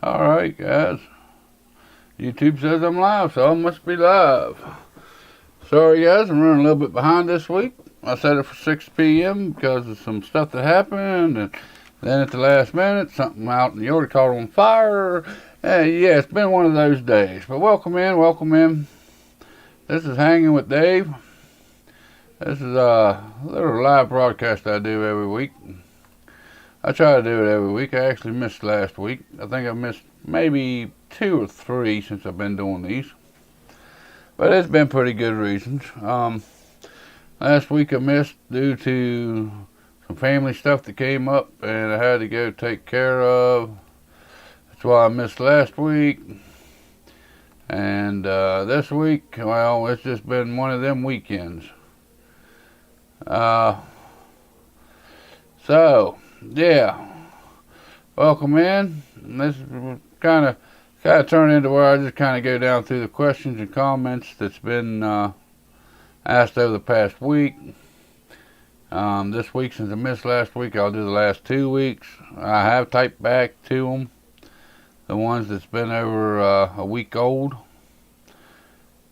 Alright, guys. YouTube says I'm live, so I must be live. Sorry, guys, I'm running a little bit behind this week. I set it for 6 p.m. because of some stuff that happened, and then at the last minute, something out in the yard caught on fire. Yeah, it's been one of those days. But welcome in, welcome in. This is Hanging with Dave. This is a little live broadcast I do every week. I try to do it every week. I actually missed last week. I think I missed maybe 2 or 3 since I've been doing these. But it's been pretty good reasons. Last week I missed due to some family stuff that came up and I had to go take care of. That's why I missed last week. And this week, well, it's just been one of them weekends. So, yeah, welcome in. And this is kind of turned into where I just kind of go down through the questions and comments that's been asked over the past week. This week, since I missed last week, I'll do the last 2 weeks. I have typed back to them, the ones that's been over a week old.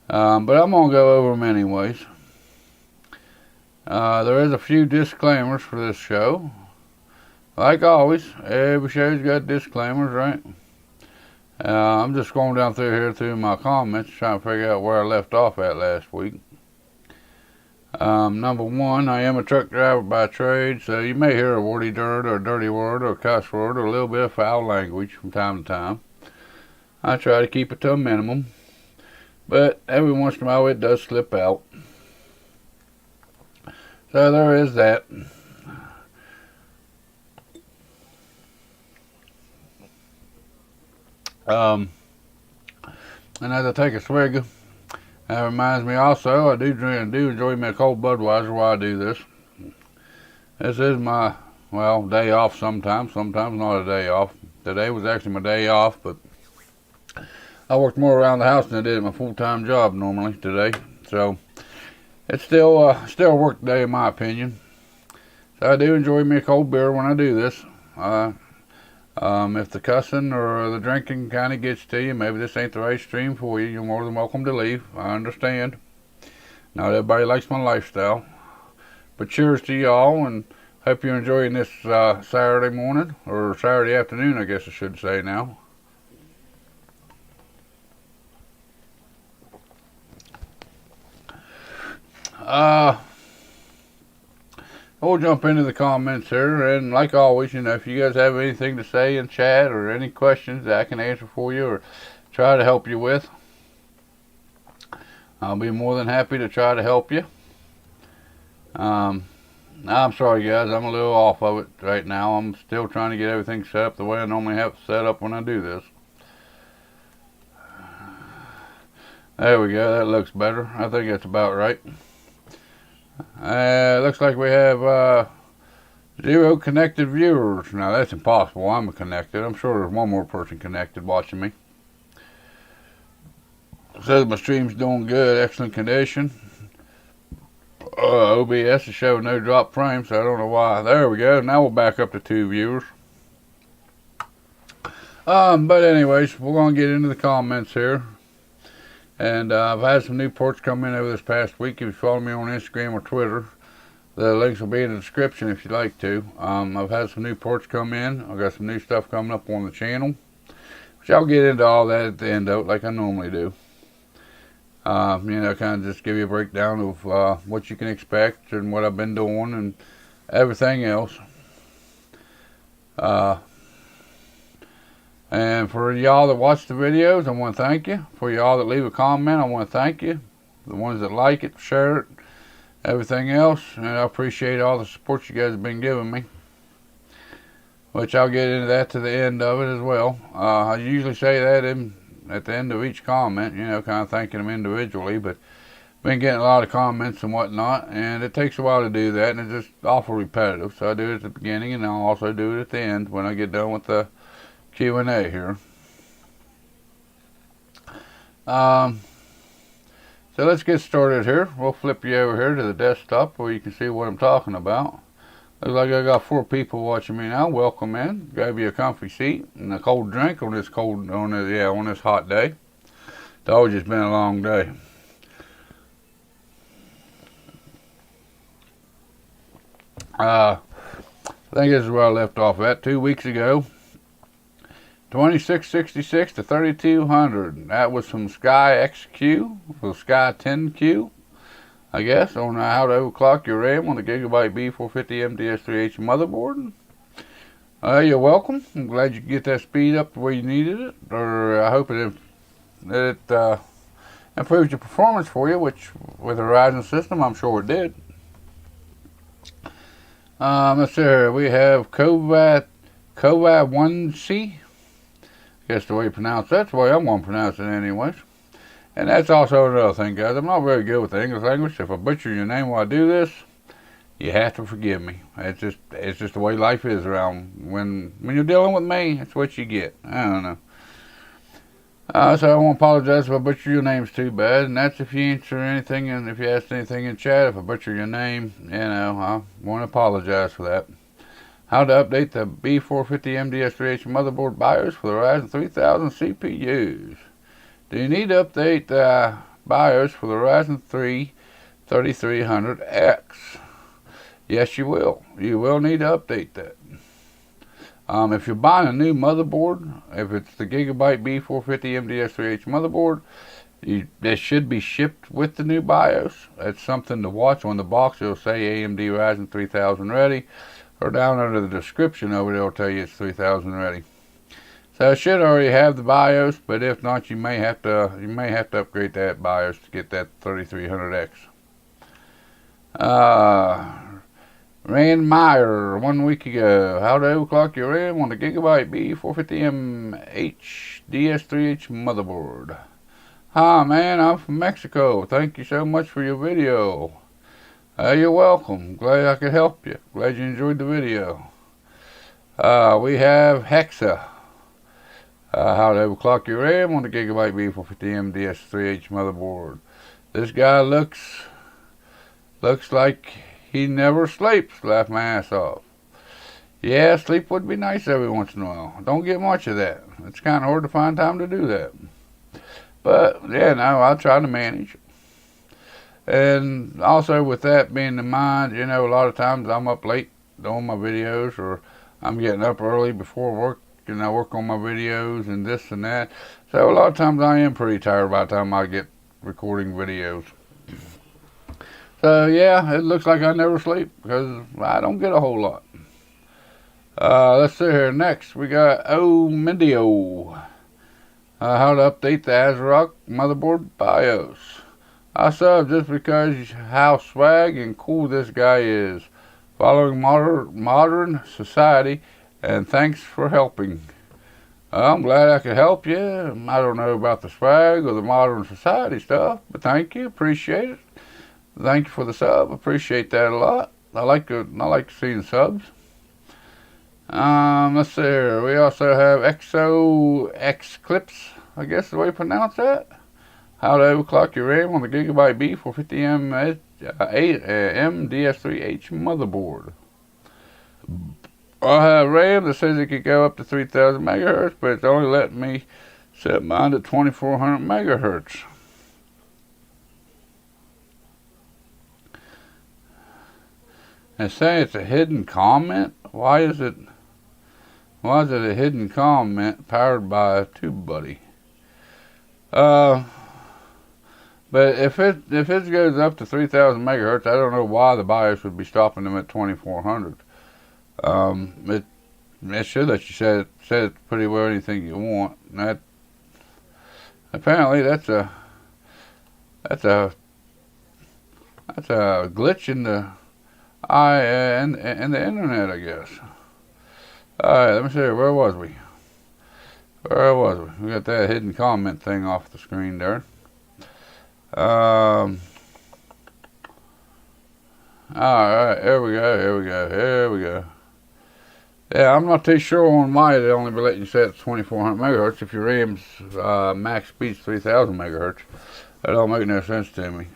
But I'm going to go over them anyways. There is a few disclaimers for this show. Like always, every show's got disclaimers, right? I'm just going down through here through my comments, trying to figure out where I left off at last week. Number one, I am a truck driver by trade, so you may hear a wordy dirt or a dirty word or a cuss word or a little bit of foul language from time to time. I try to keep it to a minimum, but every once in a while it does slip out. So there is that. And as I take a swig, that reminds me also, I do enjoy me a cold Budweiser while I do this. This is my, well, day off sometimes not a day off. Today was actually my day off, but I worked more around the house than I did at my full-time job normally today. So it's still a work day in my opinion. So I do enjoy me a cold beer when I do this. If the cussing or the drinking kind of gets to you, maybe this ain't the right stream for you, you're more than welcome to leave. I understand. Not everybody likes my lifestyle. But cheers to y'all, and hope you're enjoying this Saturday morning, or Saturday afternoon, I guess I should say now. We'll jump into the comments here, and like always, you know, if you guys have anything to say in chat or any questions that I can answer for you or try to help you with, I'll be more than happy to try to help you. I'm sorry guys, I'm a little off of it right now. I'm still trying to get everything set up the way I normally have it set up when I do this. There we go, that looks better. I think that's about right. Looks like we have 0 connected viewers. Now that's impossible. I'm connected. I'm sure there's one more person connected watching me. It says my stream's doing good, excellent condition. OBS is showing no drop frames, so I don't know why. There we go. Now we're back up to 2 viewers. But anyways, we're gonna get into the comments here. And I've had some new ports come in over this past week. If you follow me on Instagram or Twitter, the links will be in the description if you'd like to. I've had some new ports come in. I've got some new stuff coming up on the channel, which I'll get into all that at the end of it like I normally do. You know, kind of just give you a breakdown of what you can expect and what I've been doing and everything else. And for y'all that watch the videos, I want to thank you. For y'all that leave a comment, I want to thank you. The ones that like it, share it, everything else. And I appreciate all the support you guys have been giving me. Which I'll get into that to the end of it as well. I usually say that at the end of each comment, you know, kind of thanking them individually. But been getting a lot of comments and whatnot. And it takes a while to do that. And it's just awful repetitive. So I do it at the beginning and I'll also do it at the end when I get done with the Q&A here. So let's get started here. We'll flip you over here to the desktop where you can see what I'm talking about. Looks like I got 4 people watching me now. Welcome in. Grab you a comfy seat and a cold drink on this on this hot day. It's always just been a long day. I think this is where I left off at 2 weeks ago. 2666 to 3200. That was from Sky XQ, or Sky 10Q, I guess, on how to overclock your RAM on the Gigabyte B450 MDS3H motherboard. You're welcome. I'm glad you could get that speed up the way you needed it, or I hope it improves your performance for you, which with the Ryzen system, I'm sure it did. Let's see here. We have Kovat 1C. Guess the way you pronounce that's the way I'm going to pronounce it anyways. And that's also another thing, guys. I'm not very good with the English language. If I butcher your name while I do this, you have to forgive me. It's just the way life is around. When you're dealing with me, that's what you get. I don't know. So I won't apologize if I butcher your names too bad. And that's if you answer anything and if you ask anything in chat, if I butcher your name, I want to apologize for that. How to update the B450 MDS3H motherboard BIOS for the Ryzen 3000 CPUs. Do you need to update the BIOS for the Ryzen 3 3300X? Yes, you will. You will need to update that. If you're buying a new motherboard, if it's the Gigabyte B450 MDS3H motherboard, it should be shipped with the new BIOS. That's something to watch. On the box, it'll say AMD Ryzen 3000 ready, or down under the description of it, it'll tell you it's 3000 ready. So it should already have the BIOS, but if not, you may have to upgrade that BIOS to get that 3300X. Rand Meyer, 1 week ago, how to overclock your RAM on the Gigabyte B450M DS3H motherboard. Hi man, I'm from Mexico. Thank you so much for your video. You're welcome. Glad I could help you. Glad you enjoyed the video. We have Hexa. How to overclock your RAM on the Gigabyte B450M DS3H motherboard. This guy looks like he never sleeps. Laugh my ass off. Yeah, sleep would be nice every once in a while. Don't get much of that. It's kind of hard to find time to do that. But yeah, no, I try to manage. And also with that being in mind, a lot of times I'm up late doing my videos, or I'm getting up early before work, and I work on my videos and this and that. So a lot of times I am pretty tired by the time I get recording videos. So yeah, it looks like I never sleep because I don't get a whole lot. Let's see here. Next, we got Medio. How to update the ASRock motherboard BIOS. I sub just because how swag and cool this guy is. Following modern society, and thanks for helping. I'm glad I could help you. I don't know about the swag or the modern society stuff, but thank you, appreciate it. Thank you for the sub, appreciate that a lot. I like seeing subs. Let's see here. We also have XO Clips, I guess is the way you pronounce that. How to overclock your RAM on the Gigabyte B450M DS3H motherboard. I have RAM that says it could go up to 3000 megahertz, but it's only letting me set mine to 2400 megahertz. It's saying it's a hidden comment. Why is it a hidden comment powered by a TubeBuddy? But if it goes up to 3000 megahertz, I don't know why the BIOS would be stopping them at 2400. It should let you set it pretty well anything you want. And that apparently that's a glitch in the the internet, I guess. All right, let me see. Where was we? We got that hidden comment thing off the screen there. All right, here we go. Yeah, I'm not too sure on why they only be letting you set 2400 megahertz if your RAM's max speed's 3000 megahertz. That don't make no sense to me.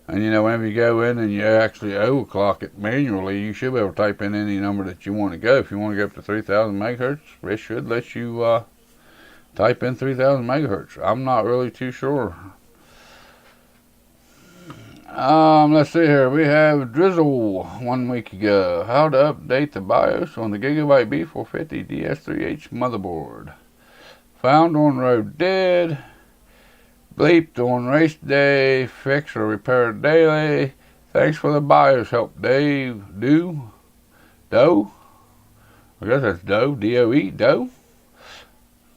And you know, whenever you go in and you actually overclock it manually, you should be able to type in any number that you want to go. If you want to go up to 3,000 megahertz, it should let you type in 3,000 megahertz. I'm not really too sure. Let's see here. We have Drizzle 1 week ago. How to update the BIOS on the Gigabyte B450 DS3H motherboard. Found on road dead. Bleeped on race day. Fix or repair daily. Thanks for the BIOS help, Dave. Doe? I guess that's Doe. D-O-E. Doe?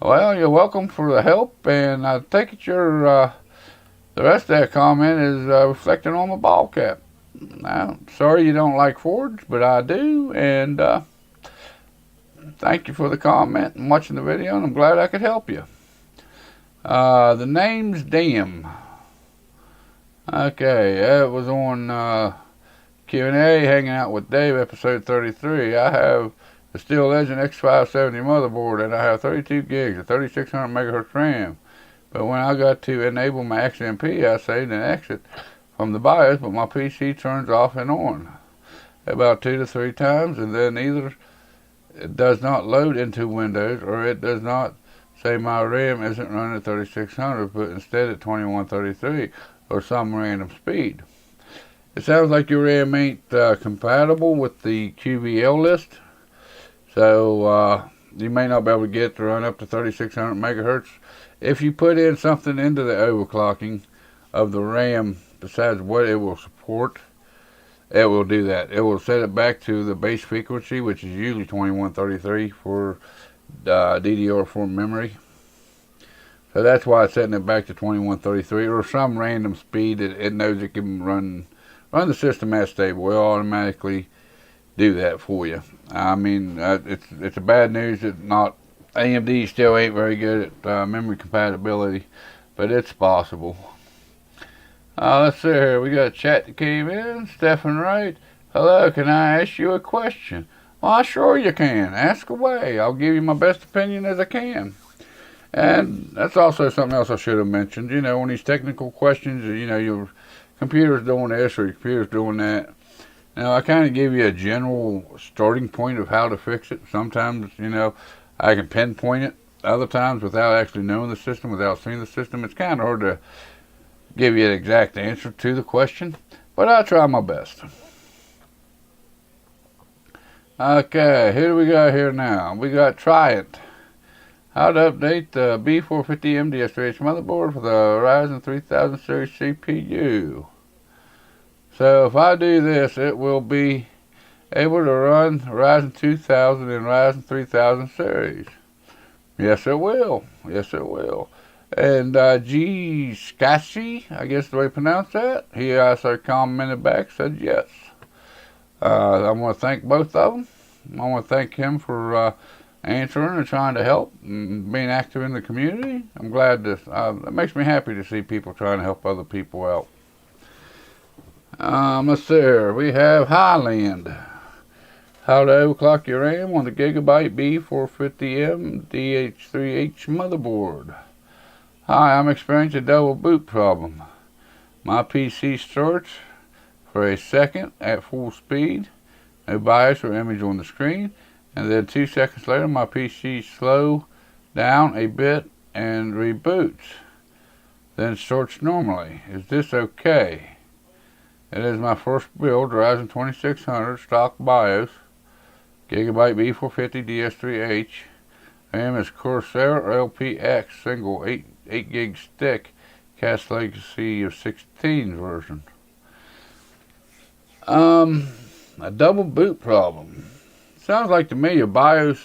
Well, you're welcome for the help, and I take it your the rest of that comment is reflecting on the ball cap. Now, sorry you don't like Fords, but I do, and thank you for the comment and watching the video, and I'm glad I could help you. The name's Dim. Okay, that was on Q&A, Hanging Out with Dave, episode 33. I have the Steel Legend X570 motherboard, and I have 32 gigs of 3600 megahertz RAM. But when I got to enable my XMP, I saved an exit from the BIOS, but my PC turns off and on about 2 to 3 times, and then either it does not load into Windows, or it does not say my RAM isn't running at 3600, but instead at 2133, or some random speed. It sounds like your RAM ain't compatible with the QVL list, so you may not be able to get it to run up to 3600 megahertz. If you put in something into the overclocking of the RAM besides what it will support, it will do that. It will set it back to the base frequency, which is usually 2133 for DDR4 memory. So that's why it's setting it back to 2133, or some random speed that it knows it can run the system as stable. It will automatically do that for you. I mean, it's a bad news that AMD still ain't very good at memory compatibility, but it's possible. Let's see here. We got a chat that came in. Stephen Wright. Hello, can I ask you a question? Well, sure you can. Ask away. I'll give you my best opinion as I can. And that's also something else I should have mentioned. You know, on these technical questions, you know, your computer's doing this or your computer's doing that. Now, I kind of give you a general starting point of how to fix it. Sometimes, you know, I can pinpoint it. Other times, without actually knowing the system, without seeing the system, it's kind of hard to give you an exact answer to the question, but I'll try my best. Okay, who do we got here now? We got Triant. How to update the B450 MDS3H motherboard for the Ryzen 3000 series CPU. So if I do this, it will be able to run Ryzen 2000 and Ryzen 3000 series. Yes, it will. Yes, it will. And G. Skashi, I guess the way to pronounce that, he also commented back, said yes. I want to thank both of them. I want to thank him for answering and trying to help and being active in the community. I'm glad this. It makes me happy to see people trying to help other people out. Let's see here. We have Highland. How to overclock your RAM on the Gigabyte B450M DH3H motherboard. Hi, I'm experiencing a double boot problem. My PC starts for a second at full speed, no BIOS or image on the screen, and then 2 seconds later my PC slows down a bit and reboots, then starts normally. Is this okay? It is my first build, Ryzen 2600 stock BIOS, Gigabyte B450 DS3H. RAM is Corsair LPX single 8 gig stick, cast legacy of 16 version. A double boot problem. Sounds like to me your BIOS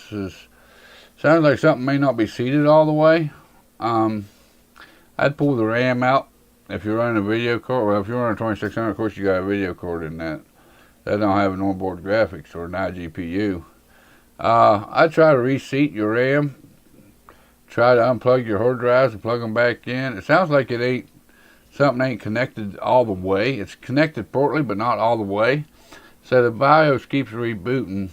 sounds like something may not be seated all the way. I'd pull the RAM out if you're running a video card. Well, if you're running a 2600, of course you got a video card in that. That don't have an onboard graphics or an iGPU. I'd try to reseat your RAM. Try to unplug your hard drives and plug them back in. It sounds like something ain't connected all the way. It's connected partly, but not all the way. So the BIOS keeps rebooting,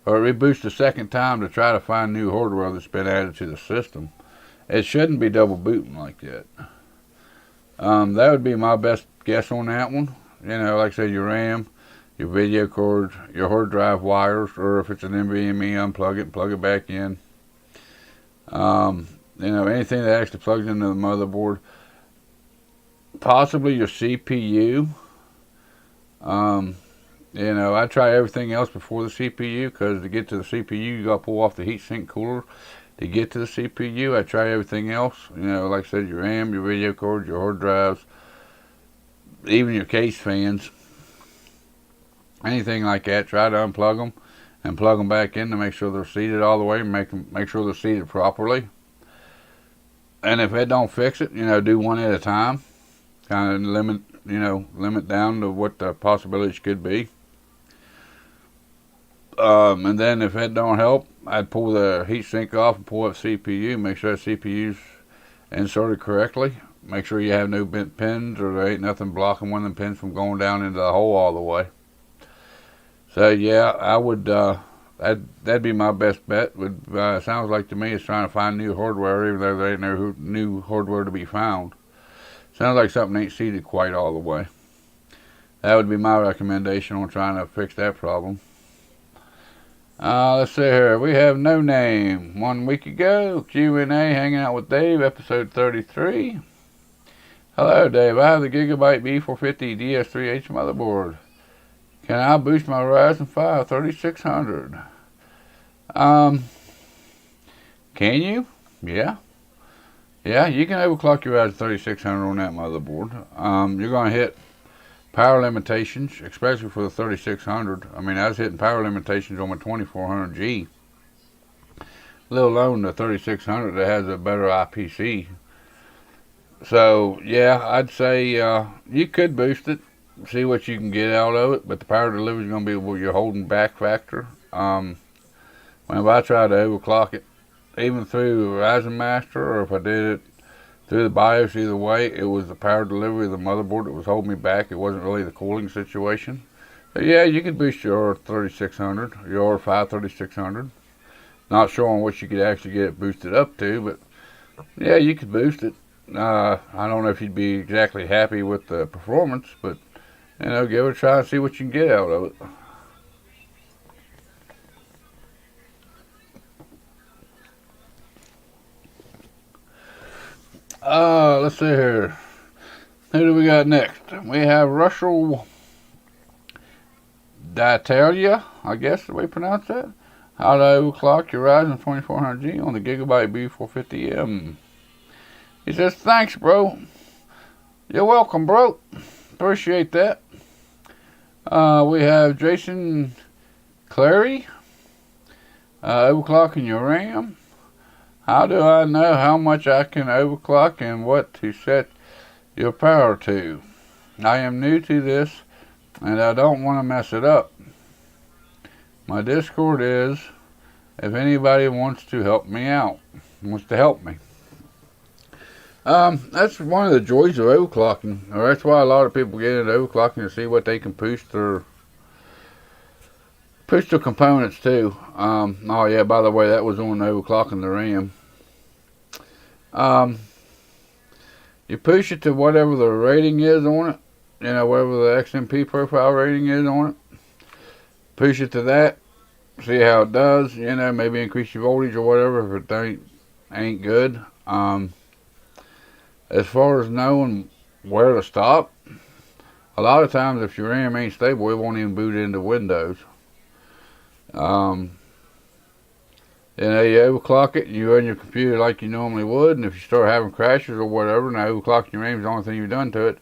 or it reboots the second time to try to find new hardware that's been added to the system. It shouldn't be double booting like that. That would be my best guess on that one. You know, like I said, your RAM, your video cord, your hard drive wires, or if it's an NVMe, unplug it and plug it back in. You know, anything that actually plugs into the motherboard. Possibly your CPU. You know, I try everything else before the CPU, because to get to the CPU, you got to pull off the heatsink cooler. To get to the CPU, I try everything else. You know, like I said, your RAM, your video cord, your hard drives, even your case fans. Anything like that, try to unplug them and plug them back in to make sure they're seated all the way, and make sure they're seated properly. And if it don't fix it, you know, do one at a time. Kind of limit down to what the possibilities could be. And then if it don't help, I'd pull the heatsink off and pull up CPU, make sure the CPU's inserted correctly. Make sure you have no bent pins, or there ain't nothing blocking one of them pins from going down into the hole all the way. So yeah, I would, that'd be my best bet. Sounds like to me it's trying to find new hardware, even though there ain't no new hardware to be found. Sounds like something ain't seated quite all the way. That would be my recommendation on trying to fix that problem. Let's see here. We have No Name. 1 week ago, Q&A, hanging out with Dave, episode 33. Hello, Dave. I have the Gigabyte B450 DS3H motherboard. Can I boost my Ryzen 5 3600? Can you? Yeah. Yeah, you can overclock your Ryzen 3600 on that motherboard. You're going to hit power limitations, especially for the 3600. I mean, I was hitting power limitations on my 2400G, let alone the 3600 that has a better IPC. So, yeah, I'd say you could boost it, see what you can get out of it, but the power delivery is going to be your holding back factor. Whenever I try to overclock it, even through Ryzen Master, or if I did it through the BIOS, either way, it was the power delivery of the motherboard that was holding me back. It wasn't really the cooling situation. So yeah, you could boost your 3600, your R5 3600. Not sure on what you could actually get it boosted up to, but yeah, you could boost it. I don't know if you'd be exactly happy with the performance, but you know, give it a try and see what you can get out of it. Let's see here. Who do we got next? We have Russell D'Italia, I guess the way you pronounce that. How to overclock your Ryzen 2400G on the Gigabyte B450M. He says, thanks, bro. You're welcome, bro. Appreciate that. We have Jason Clary. Overclocking your RAM. How do I know how much I can overclock and what to set your power to? I am new to this and I don't want to mess it up. My Discord is, if anybody wants to help me out, wants to help me. That's one of the joys of overclocking, or that's why a lot of people get into overclocking, to see what they can push their components to. Oh yeah, by the way, that was on overclocking the RAM. You push it to whatever the rating is on it, you know, whatever the XMP profile rating is on it. Push it to that, see how it does, you know, maybe increase your voltage or whatever if it ain't good. As far as knowing where to stop, a lot of times if your RAM ain't stable, it won't even boot into Windows. You know, you overclock it, you run your computer like you normally would, and if you start having crashes or whatever, and overclocking your RAM is the only thing you've done to it,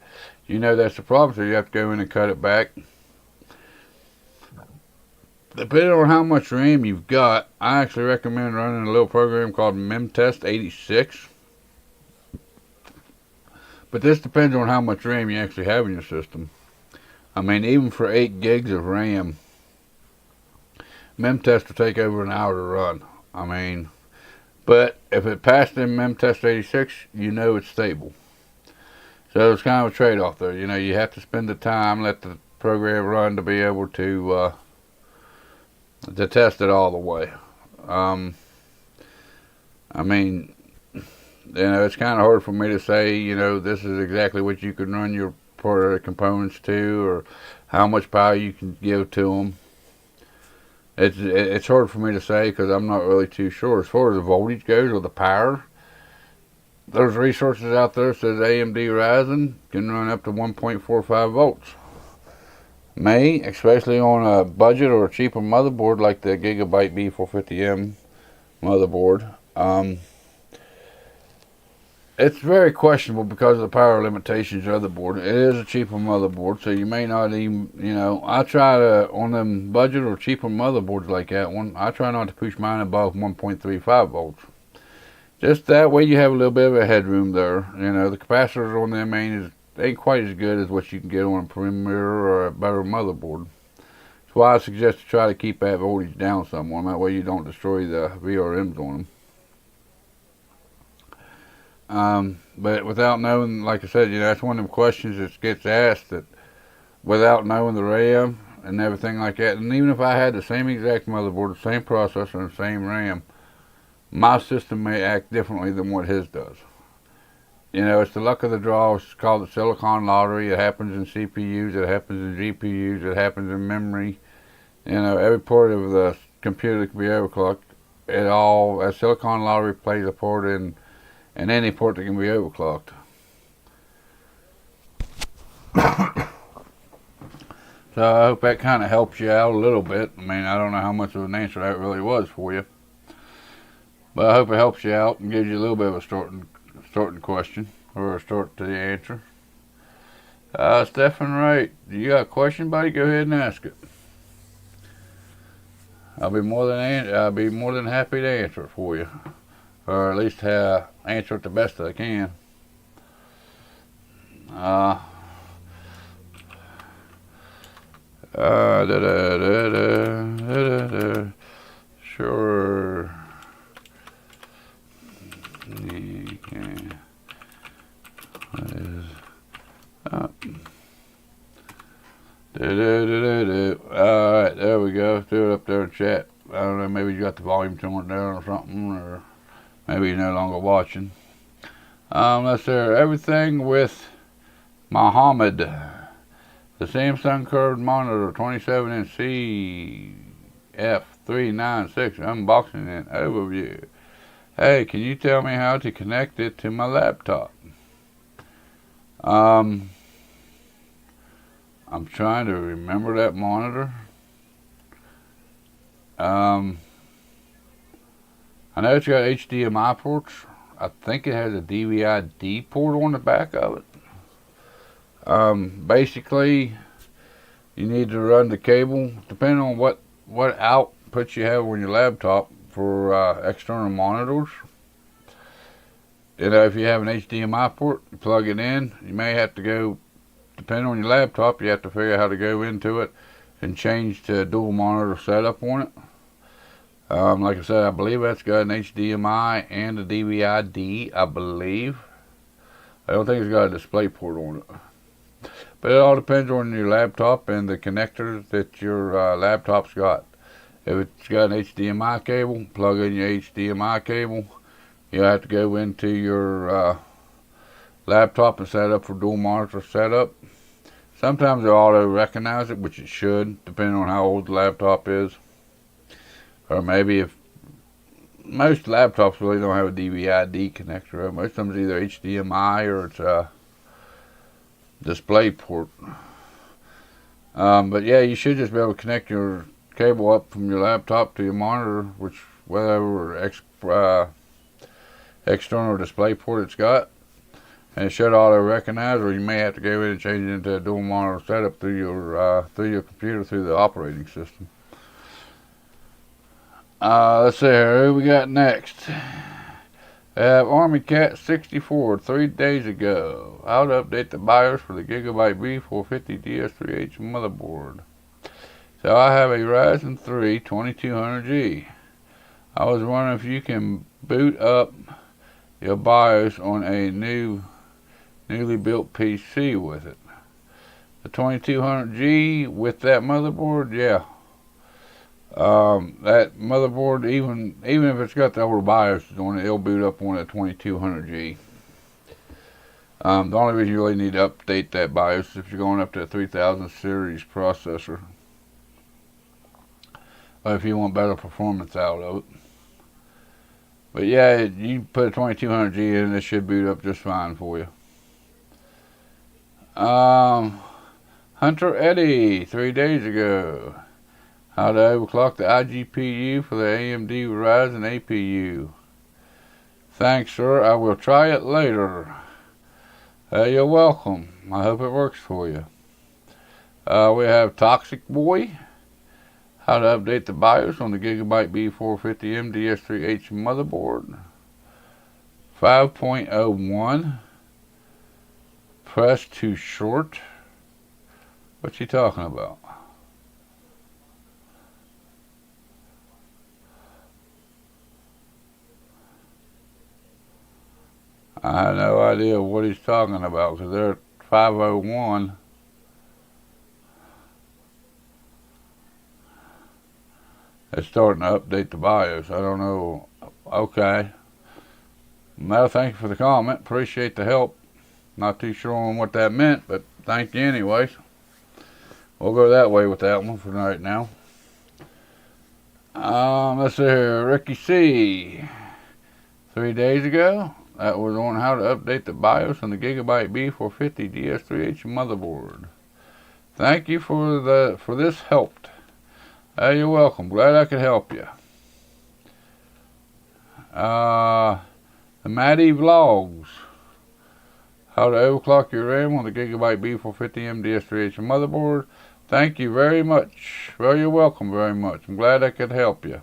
you know that's the problem, so you have to go in and cut it back. Depending on how much RAM you've got, I actually recommend running a little program called memtest 86. But this depends on how much RAM you actually have in your system. I mean, even for 8 gigs of RAM, memtest will take over an hour to run. I mean, but if it passed in memtest 86, you know it's stable. So it's kind of a trade-off there. You know, you have to spend the time, let the program run to be able to test it all the way. I mean, you know, it's kind of hard for me to say, you know, this is exactly what you can run your part of the components to, or how much power you can give to them. It's hard for me to say because I'm not really too sure. As far as the voltage goes or the power, there's resources out there that says AMD Ryzen can run up to 1.45 volts. May, especially on a budget or a cheaper motherboard like the Gigabyte B450M motherboard. It's very questionable because of the power limitations of the board. It is a cheaper motherboard, so you may not even, I try to, on them budget or cheaper motherboards like that one, I try not to push mine above 1.35 volts. Just that way you have a little bit of a headroom there. The capacitors on them ain't quite as good as what you can get on a Premier or a better motherboard. That's why I suggest to try to keep that voltage down somewhat. That way you don't destroy the VRMs on them. But without knowing, like I said, that's one of them questions that gets asked, that without knowing the RAM and everything like that, and even if I had the same exact motherboard, the same processor, and the same RAM, my system may act differently than what his does. It's the luck of the draw. It's called the silicon lottery. It happens in CPUs, it happens in GPUs, it happens in memory. Every part of the computer can be overclocked. That silicon lottery plays a part in any port that can be overclocked. So I hope that kind of helps you out a little bit. I don't know how much of an answer that really was for you, but I hope it helps you out and gives you a little bit of a starting question, or a start to the answer. Stephen Wright, you got a question, buddy? Go ahead and ask it. I'll be more than happy to answer it for you, or at least answer it the best that I can. Sure. Okay. What is up? Alright, there we go. Threw it up there in chat. I don't know, maybe you got the volume turned down or something, or maybe you're no longer watching. Let's see, everything with Muhammad. The Samsung curved monitor, 27-inch CF396, unboxing and overview. Hey, can you tell me how to connect it to my laptop? I'm trying to remember that monitor. I know it's got HDMI ports. I think it has a DVD port on the back of it. Basically, you need to run the cable, depending on what output you have on your laptop for external monitors. If you have an HDMI port, you plug it in. You may have to go, depending on your laptop, you have to figure out how to go into it and change to a dual monitor setup on it. Like I said, I believe that's got an HDMI and a DVD, I believe. I don't think it's got a display port on it. But it all depends on your laptop and the connectors that your laptop's got. If it's got an HDMI cable, plug in your HDMI cable. You'll have to go into your laptop and set up for dual monitor setup. Sometimes it auto recognize it, which it should, depending on how old the laptop is. Or maybe if most laptops really don't have a DVD connector. Most of them is either HDMI or it's a display port. But yeah, you should just be able to connect your cable up from your laptop to your monitor, which whatever external display port it's got, and it should auto recognize, or you may have to go in and change it into a dual monitor setup through your computer, through the operating system. Let's see here, who we got next? I have Army Cat 64 3 days ago. How to update the BIOS for the Gigabyte B450 DS3H motherboard. So I have a Ryzen 3 2200G. I was wondering if you can boot up your BIOS on a newly built PC with it. The 2200G with that motherboard, yeah. That motherboard, even if it's got the older BIOS on it, it'll boot up on a 2200G. The only reason you really need to update that BIOS is if you're going up to a 3000 series processor, or if you want better performance out of it. But yeah, you put a 2200G in, it should boot up just fine for you. Hunter Eddie, 3 days ago. How to overclock the iGPU for the AMD Ryzen APU. Thanks, sir. I will try it later. You're welcome. I hope it works for you. We have Toxic Boy. How to update the BIOS on the Gigabyte B450M DS3H motherboard. 5.01. Press too short. What's he talking about? I have no idea what he's talking about, because they're at 501. It's starting to update the BIOS. I don't know. Okay. Well, thank you for the comment. Appreciate the help. Not too sure on what that meant, but thank you anyways. We'll go that way with that one for right now. Let's see here. Ricky C. 3 days ago. That was on how to update the BIOS on the Gigabyte B450 DS3H motherboard. Thank you for this help. You're welcome. Glad I could help you. The medi vlogs. How to overclock your RAM on the Gigabyte B450M DS3H motherboard. Thank you very much. Well, you're welcome very much. I'm glad I could help you.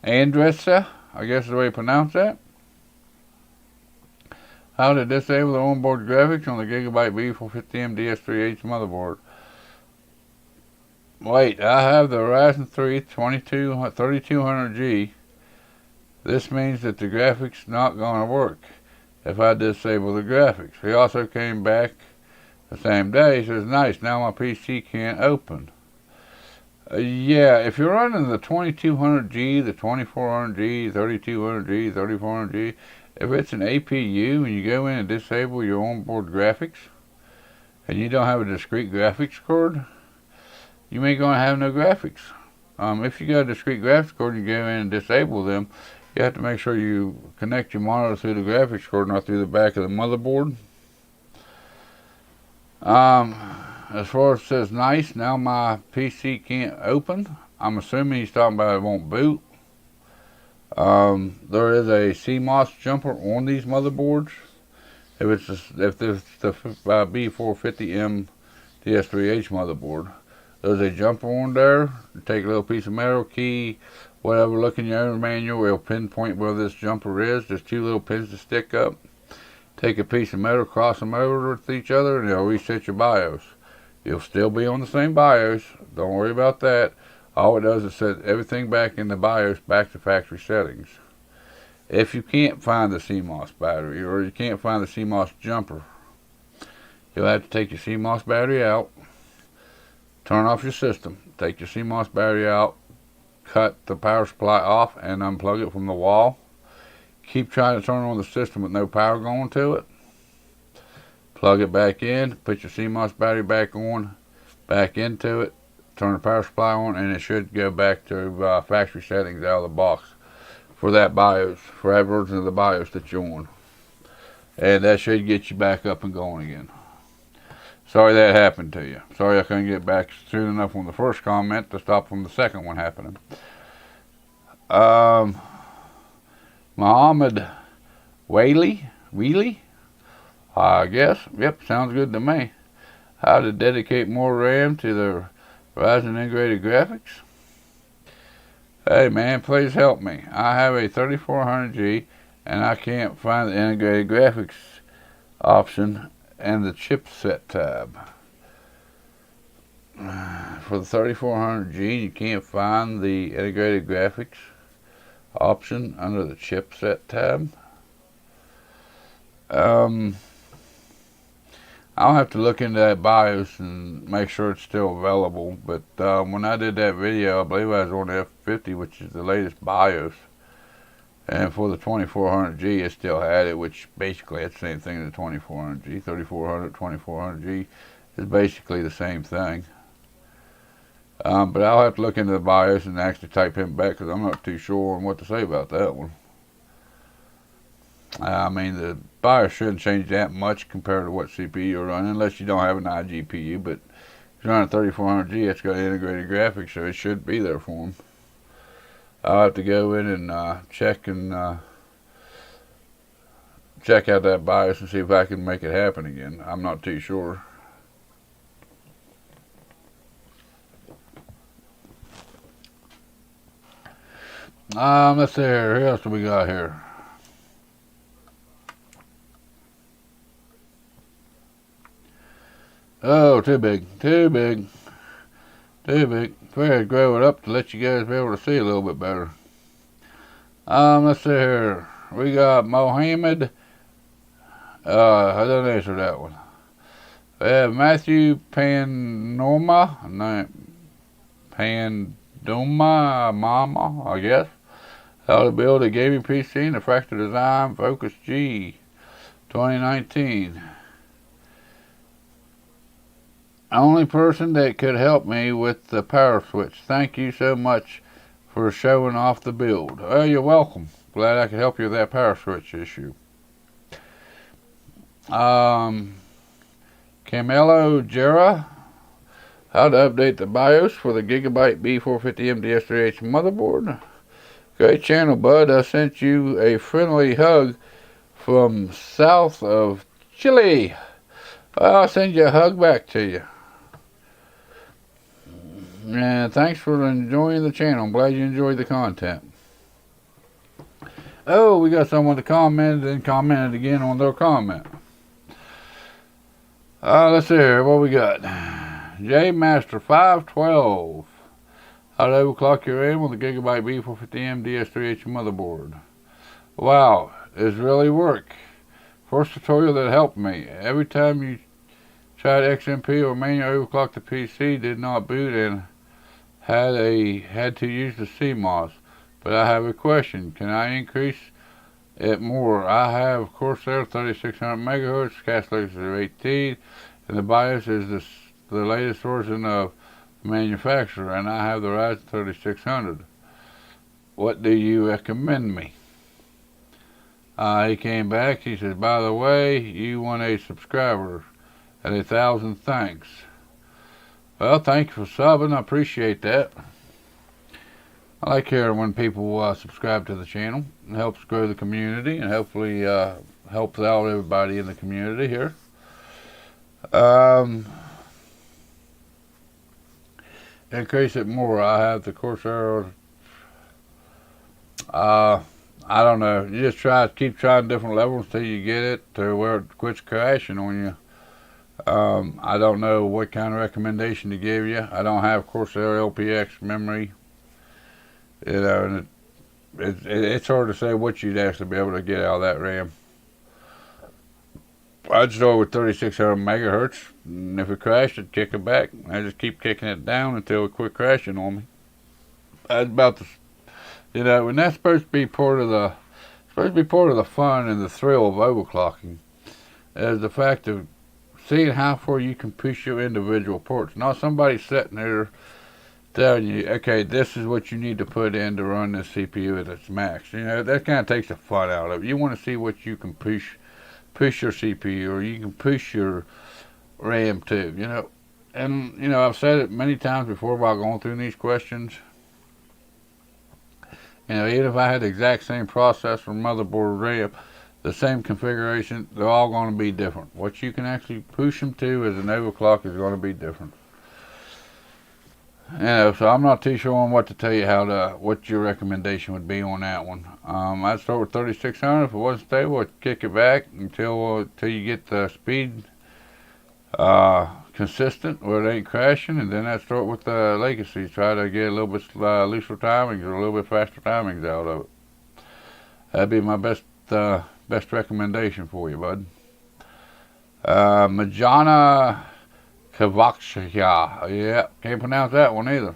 Andressa, I guess is the way you pronounce that. How to disable the onboard graphics on the Gigabyte B450M DS3H motherboard. Wait, I have the Ryzen 3 3200G. This means that the graphics not going to work if I disable the graphics. He also came back the same day. He says, nice, now my PC can't open. Yeah, if you're running the 2200G, the 2400G, 3200G, 3400G, if it's an APU and you go in and disable your onboard graphics and you don't have a discrete graphics card, you ain't going to have no graphics. If you got a discrete graphics card and you go in and disable them, you have to make sure you connect your monitor through the graphics card, not through the back of the motherboard. As far as it says nice, now my PC can't open. I'm assuming he's talking about it won't boot. There is a CMOS jumper on these motherboards. If it's the B450M DS3H motherboard, there's a jumper on there. Take a little piece of metal, key, whatever, look in your own manual, it'll pinpoint where this jumper is. There's 2 little pins to stick up. Take a piece of metal, cross them over with each other, and it'll reset your BIOS. You'll still be on the same BIOS. Don't worry about that. All it does is set everything back in the BIOS back to factory settings. If you can't find the CMOS battery, or you can't find the CMOS jumper, you'll have to take your CMOS battery out, turn off your system, take your CMOS battery out, cut the power supply off and unplug it from the wall. Keep trying to turn on the system with no power going to it. Plug it back in, put your CMOS battery back on, back into it, turn the power supply on, and it should go back to factory settings out of the box for that BIOS, for that version of the BIOS that you're on. And that should get you back up and going again. Sorry that happened to you. Sorry I couldn't get back soon enough on the first comment to stop from the second one happening. Muhammad Wheely? I guess. Yep, sounds good to me. How to dedicate more RAM to the Ryzen integrated graphics? Hey man, please help me. I have a 3400G and I can't find the integrated graphics option and the chipset tab. For the 3400G, you can't find the integrated graphics option under the chipset tab. I'll have to look into that BIOS and make sure it's still available. But when I did that video, I believe I was on F50, which is the latest BIOS. And for the 2400G, it still had it, which basically it's the same thing as the 2400G. 3400, 2400G is basically the same thing. But I'll have to look into the BIOS and actually type him back because I'm not too sure on what to say about that one. I mean, the BIOS shouldn't change that much compared to what CPU you're running, unless you don't have an iGPU. But if you're running 3400G, it's got integrated graphics, so it should be there for them. I'll have to go in and check out that BIOS and see if I can make it happen again. I'm not too sure. Let's see here. Who else do we got here? Oh, too big. Too big. Too big. Figured I'd grow it up to let you guys be able to see a little bit better. Let's see here. We got Mohammed. I don't answer that one. We have Matthew Pandoma, Mama, I guess. How to build a gaming PC in a fractal design, Focus G, 2019. Only person that could help me with the power switch. Thank you so much for showing off the build. Oh, you're welcome. Glad I could help you with that power switch issue. Camelo Jera. How to update the BIOS for the Gigabyte B450 MDS3H motherboard. Great channel, bud. I sent you a friendly hug from south of Chile. I'll send you a hug back to you. And thanks for enjoying the channel. I'm glad you enjoyed the content. Oh, we got someone that commented and commented again on their comment. Let's see here. What we got? J Master 512. How to overclock your RAM with the Gigabyte B450M DS3H motherboard. Wow, it's really work. First tutorial that helped me. Every time you tried XMP or manually overclock the PC, did not boot and had to use the CMOS. But I have a question. Can I increase it more? I have Corsair 3600 megahertz, Castellax 18, and the BIOS is the latest version of the manufacturer, and I have the Ryzen 3600. What do you recommend me? He came back. He says, by the way, you won a subscriber, and 1,000 thanks. Well, thank you for subbing. I appreciate that. I like hearing when people subscribe to the channel. It helps grow the community and hopefully helps out everybody in the community here. Increase it more. I have the Corsair. I don't know. You just keep trying different levels until you get it to where it quits crashing on you. I don't know what kind of recommendation to give you. I don't have Corsair LPX memory. You know, and it's hard to say what you'd actually be able to get out of that RAM. I'd start with 3600 megahertz, and if it crashed, I'd kick it back. I just keep kicking it down until it quit crashing on me. That's about the, you know, and that's supposed to be part of the fun and the thrill of overclocking, is the fact of seeing how far you can push your individual ports. Not somebody sitting there telling you, okay, this is what you need to put in to run this CPU at its max. You know, that kind of takes the fun out of it. You want to see what you can push your CPU, or you can push your RAM too, you know. And, you know, I've said it many times before about going through these questions. You know, even if I had the exact same processor, motherboard, RAM, the same configuration, they're all going to be different. What you can actually push them to as an overclock is going to be different. You know, so I'm not too sure on what to tell you what your recommendation would be on that one. I'd start with 3600. If it wasn't stable, I'd kick it back until you get the speed consistent where it ain't crashing, and then I'd start with the legacy. Try to get a little bit looser timings or a little bit faster timings out of it. That'd be my best recommendation for you, bud. Majana Kavaksha. Yeah, can't pronounce that one either.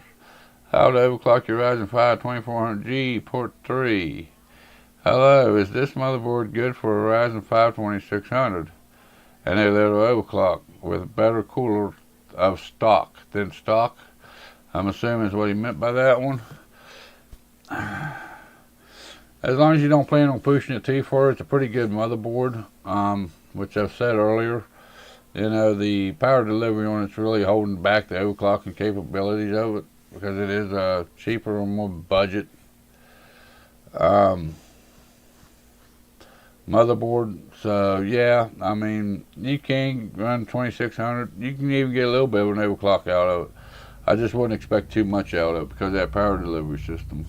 How to overclock your Ryzen 5 2400G port 3. Hello, is this motherboard good for a Ryzen 5 2600 and a little overclock with better cooler of stock than stock? I'm assuming is what he meant by that one. As long as you don't plan on pushing it too far, it's a pretty good motherboard, which I've said earlier. You know, the power delivery on it's really holding back the overclocking capabilities of it because it is cheaper and more budget motherboard. So yeah, I mean, you can run 2600. You can even get a little bit of an overclock out of it. I just wouldn't expect too much out of it because of that power delivery system.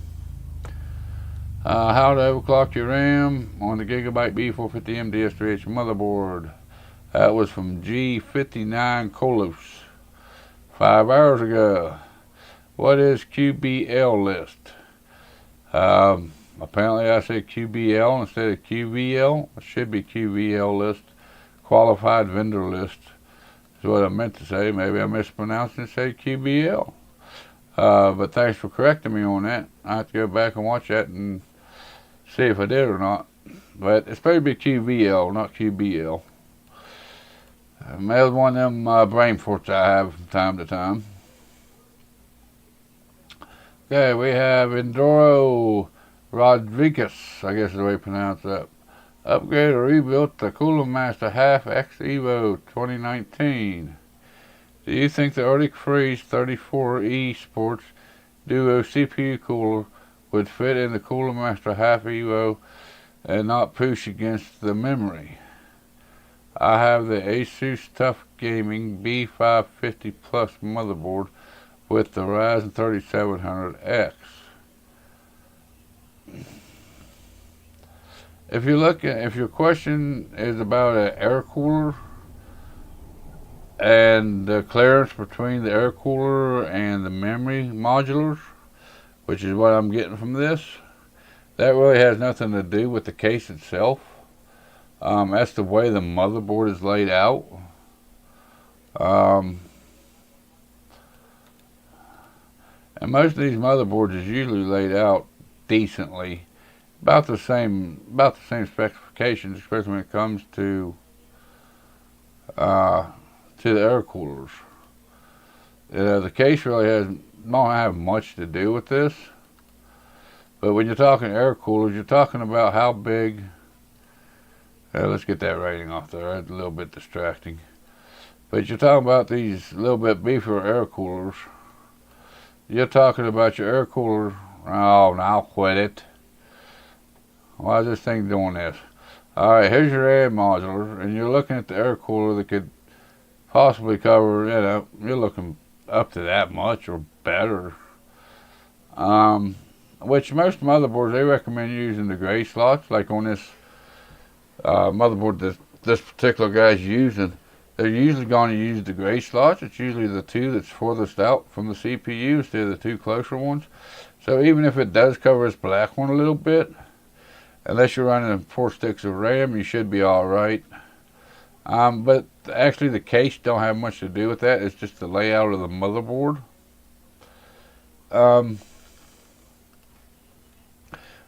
How to overclock your RAM on the Gigabyte B450M DS3H motherboard. That was from G59 Kolos 5 hours ago. What is QBL list? Apparently I said QBL instead of QVL. It should be QVL list. Qualified vendor list is what I meant to say. Maybe I mispronounced and said QBL. But thanks for correcting me on that. I have to go back and watch that and see if I did or not. But it's supposed to be QVL, not QBL. That was one of them brain forts I have from time to time. Okay, we have Enduro Rodriguez, I guess is the way you pronounce that. Upgrade or rebuilt the Cooler Master Half X Evo 2019. Do you think the Arctic Freeze 34E Sports Duo CPU cooler would fit in the Cooler Master Half Evo and not push against the memory? I have the Asus Tough Gaming B550 Plus motherboard with the Ryzen 3700X. If your question is about an air cooler and the clearance between the air cooler and the memory modulars, which is what I'm getting from this, that really has nothing to do with the case itself. That's the way the motherboard is laid out. And most of these motherboards is usually laid out decently, about the same specifications, especially when it comes to the air coolers. The case really don't have much to do with this. But when you're talking air coolers, you're talking about how big. Let's get that rating off there. That's a little bit distracting. But you're talking about these little bit beefier air coolers. You're talking about your air cooler. Oh, now quit it. Why is this thing doing this? Alright, here's your air modular, and you're looking at the air cooler that could possibly cover, you're looking up to that much or better. Which most motherboards, they recommend using the gray slots, like on this motherboard that this particular guy's using. They're usually going to use the gray slots. It's usually the two that's furthest out from the CPU instead of the two closer ones. So even if it does cover this black one a little bit, unless you're running 4 sticks of RAM, you should be alright. But actually the case don't have much to do with that. It's just the layout of the motherboard.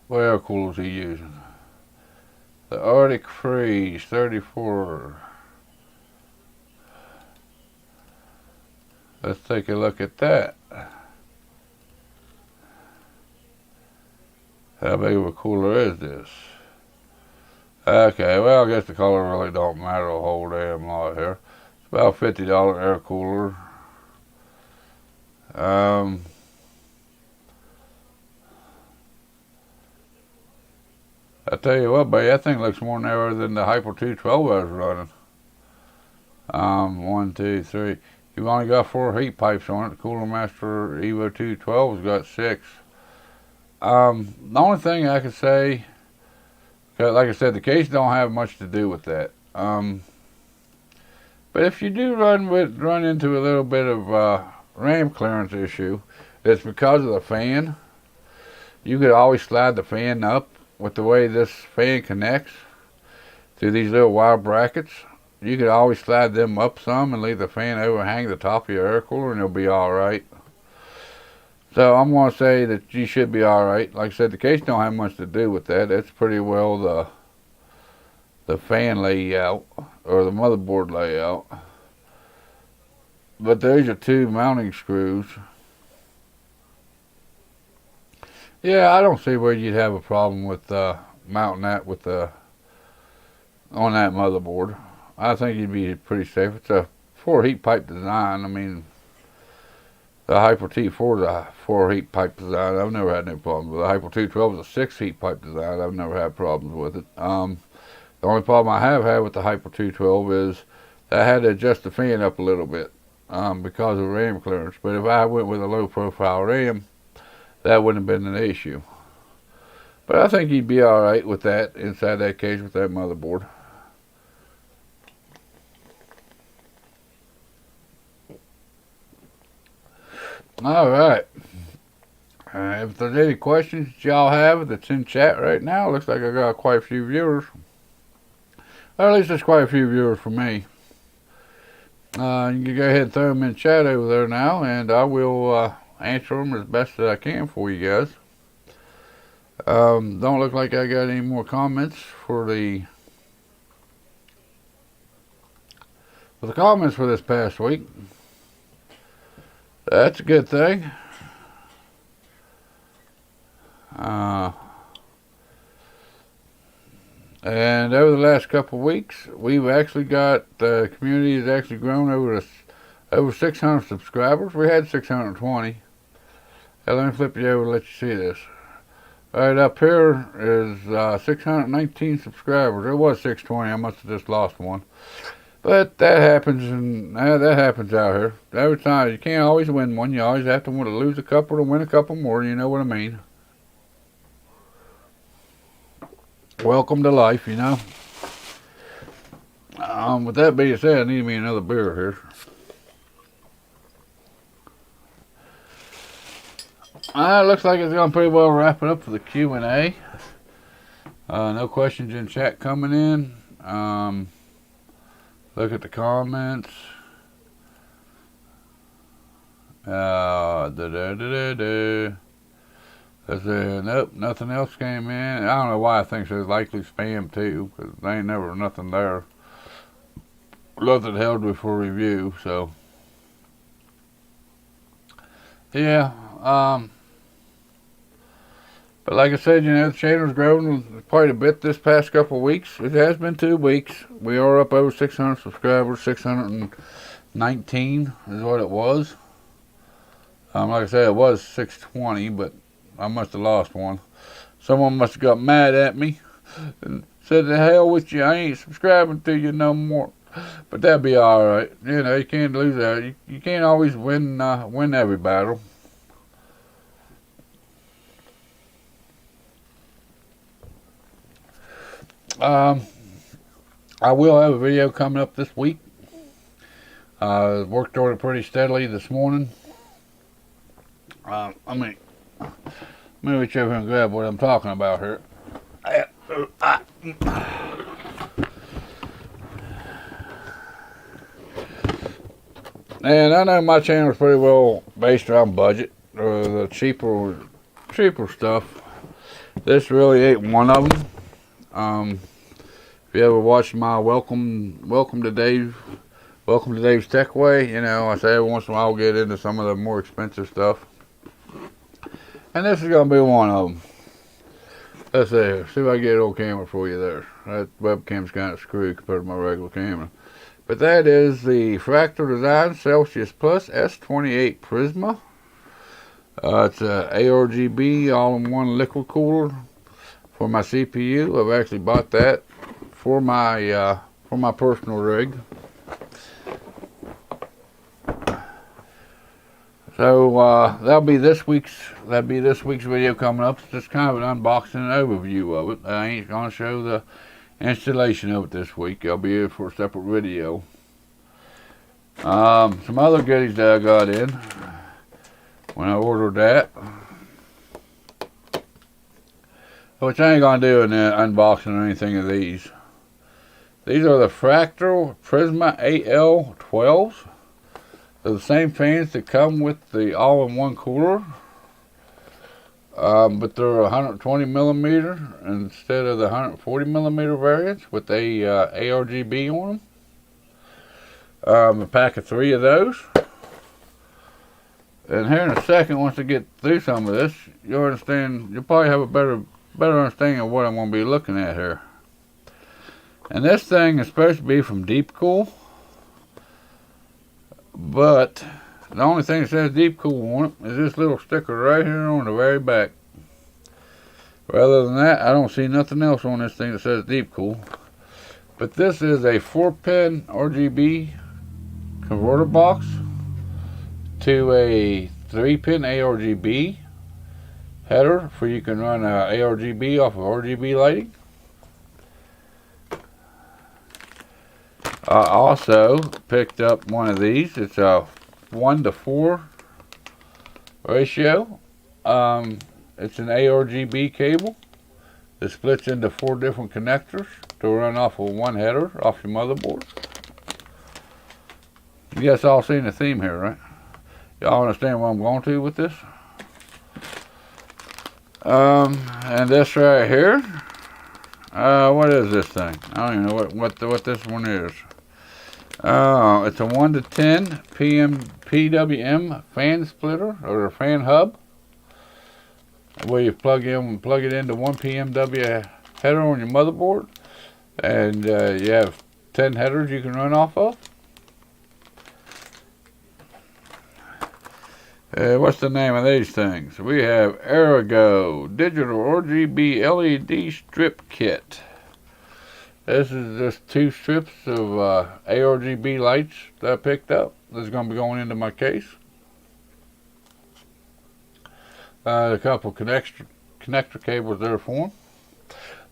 What air coolers are you using? The Arctic Freeze 34. Let's take a look at that. How big of a cooler is this? Okay, well, I guess the color really don't matter a whole damn lot here. It's about a $50 air cooler. I tell you what, buddy, that thing looks more narrow than the Hyper 212 I was running. 1, 2, 3. You've only got 4 heat pipes on it. The Cooler Master Evo 212's got 6. The only thing I could say, like I said, the case don't have much to do with that. But if you do run into a little bit of RAM clearance issue, it's because of the fan. You could always slide the fan up with the way this fan connects to these little wire brackets. You could always slide them up some and leave the fan overhang the top of your air cooler and it'll be alright. So I'm going to say that you should be alright. Like I said, the case don't have much to do with that. That's pretty well the fan layout, or the motherboard layout. But there's your two mounting screws. Yeah, I don't see where you'd have a problem with mounting that with on that motherboard. I think you'd be pretty safe. It's a 4 heat pipe design. I mean, the Hyper T4 is a 4 heat pipe design. I've never had any problems with it. The Hyper 212 is a 6 heat pipe design. I've never had problems with it. The only problem I have had with the Hyper 212 is that I had to adjust the fan up a little bit because of RAM clearance. But if I went with a low profile RAM, that wouldn't have been an issue. But I think you'd be alright with that inside that case with that motherboard. Alright. If there's any questions that y'all have that's in chat right now, looks like I got quite a few viewers. Or at least there's quite a few viewers for me. You can go ahead and throw them in chat over there now, and I will answer them as best as I can for you guys. Don't look like I got any more comments for the comments for this past week. That's a good thing. And over the last couple of weeks, we've actually got, the community has actually grown over 600 subscribers. We had 620. Let me flip you over and let you see this. Right up here is 619 subscribers. It was 620. I must have just lost one. But that happens, and that happens out here. Every time, you can't always win one. You always have to want to lose a couple to win a couple more. You know what I mean? Welcome to life, you know. With that being said, I need me another beer here. Looks like it's going to pretty well wrap it up for the Q&A. No questions in chat coming in. Look at the comments. Nope, nothing else came in. I don't know why I think so. It's likely spam too, because there ain't never nothing there. Nothing held me for review, so. Yeah, but like I said, you know, the channel's grown quite a bit this past couple of weeks. It has been 2 weeks. We are up over 600 subscribers. 619 is what it was. Like I said, it was 620, but I must have lost one. Someone must have got mad at me and said, "The hell with you, I ain't subscribing to you no more." But that'd be alright. You know, you can't lose that. You can't always win every battle. I will have a video coming up this week. Worked on it pretty steadily this morning. Let me reach over and grab what I'm talking about here. And I know my channel is pretty well based around budget, or the cheaper stuff. This really ain't one of them. If you ever watched my welcome to Dave's Techway, you know, I say every once in a while I'll get into some of the more expensive stuff. And this is going to be one of them. Let's see if I can get it on camera for you there. That webcam's kind of screwed compared to my regular camera. But that is the Fractal Design Celsius Plus S28 Prisma. It's a ARGB all-in-one liquid cooler for my CPU. I've actually bought that for my personal rig. So that'll be this week's video coming up. It's just kind of an unboxing and overview of it. I ain't gonna show the installation of it this week. I'll be here for a separate video. Some other goodies that I got in when I ordered that, which I ain't gonna do an unboxing or anything of these. These are the Fractal Prisma AL12s. They're the same fans that come with the all-in-one cooler. but they're 120 millimeter instead of the 140 millimeter variants with a ARGB on them. A pack of 3 of those. And here in a second, once I get through some of this, you'll probably have a better understanding of what I'm going to be looking at here. And this thing is supposed to be from Deep Cool, but the only thing that says Deep Cool on it is this little sticker right here on the very back. Other than that, I don't see nothing else on this thing that says Deep Cool. But this is a 4-pin RGB converter box to a 3-pin ARGB header for you can run ARGB off of RGB lighting. I also picked up one of these. It's a 1:4 ratio. It's an ARGB cable that splits into 4 different connectors to run off of one header off your motherboard. You guys all seen the theme here, right? Y'all understand what I'm going to with this? And this right here, what is this thing? I don't even know what this one is. It's a 1 to 10 PWM fan splitter or a fan hub, where you plug it into 1 PMW header on your motherboard, and you have 10 headers you can run off of. What's the name of these things? We have Arago Digital RGB LED Strip Kit. This is just 2 strips of ARGB lights that I picked up. This is going to be going into my case. A couple connector cables there for them.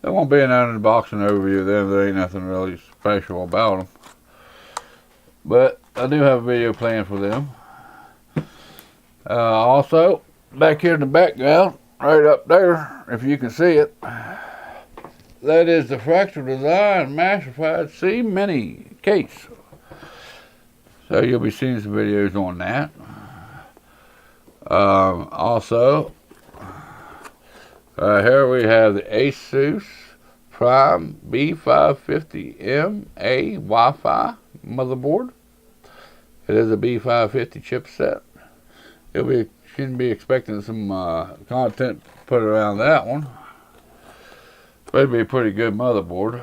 There won't be an unboxing overview of them. There ain't nothing really special about them. But I do have a video planned for them. Also, back here in the background, right up there, if you can see it, that is the Fractal Design Massified C Mini case. So you'll be seeing some videos on that. Also, here we have the Asus Prime B550MA Wi-Fi motherboard. It is a B550 chipset. Shouldn't be expecting some content put around that one. But it'd be a pretty good motherboard.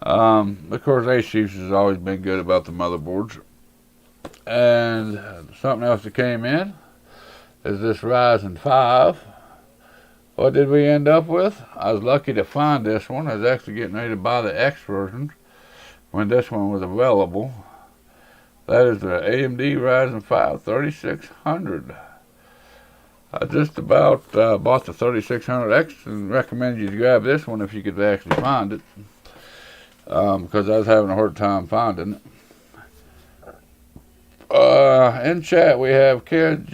Of course, Asus has always been good about the motherboards. And something else that came in is this Ryzen 5. What did we end up with? I was lucky to find this one. I was actually getting ready to buy the X version when this one was available. That is the AMD Ryzen 5 3600. I just about bought the 3600X and recommend you to grab this one if you could actually find it. Because I was having a hard time finding it. In chat we have Kid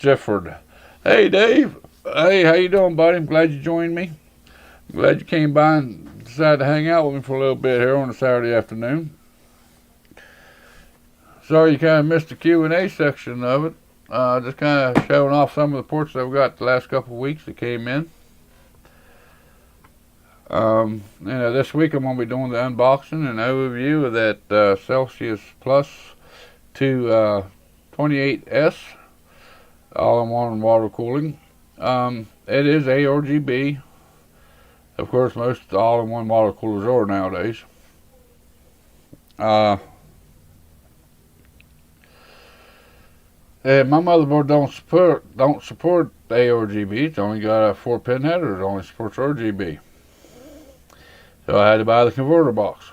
Jefford. Hey Dave. Hey, how you doing, buddy? I'm glad you joined me. I'm glad you came by and decided to hang out with me for a little bit here on a Saturday afternoon. Sorry you kind of missed the Q&A section of it. Just kind of showing off some of the ports that I've got the last couple of weeks that came in. This week I'm going to be doing the unboxing and overview of that Celsius Plus 228S all-in-one water cooling. It is ARGB. Of course, most all-in-one water coolers are nowadays. And my motherboard don't support ARGB. It's only got a 4-pin header. It only supports RGB. So I had to buy the converter box.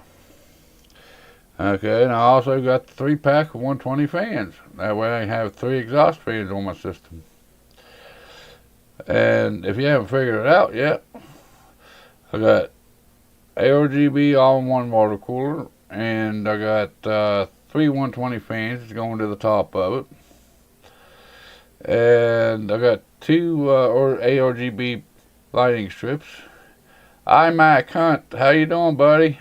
Okay, and I also got the 3-pack of 120 fans. That way I have 3 exhaust fans on my system. And if you haven't figured it out yet, I got ARGB all-in-one water cooler, and I got 3 120 fans going to the top of it. And I got 2 ARGB lighting strips. iMac Hunt, how you doing, buddy?